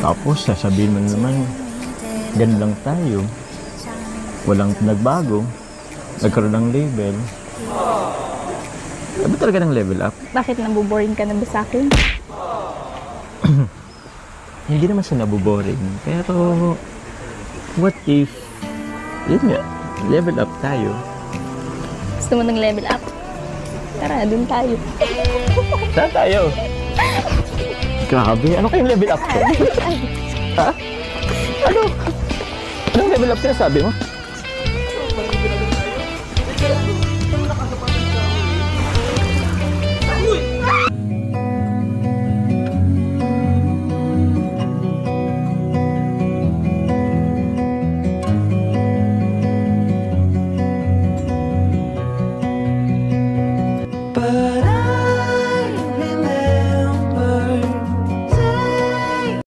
Tapos sasabihin mo naman, ganun lang tayo. Walang nagbago. Nagkaroon ng level. Sabi talaga ng level up. Bakit nabuboring ka na ba sa akin? Hindi naman siya nabuboring. Pero, what if, yun nga, level up tayo. Gusto mo ng level up? Tara, dun tayo. Saan tayo? Grabe, ano kayong level up ko? Ha? Ano? Anong level up sinasabi mo?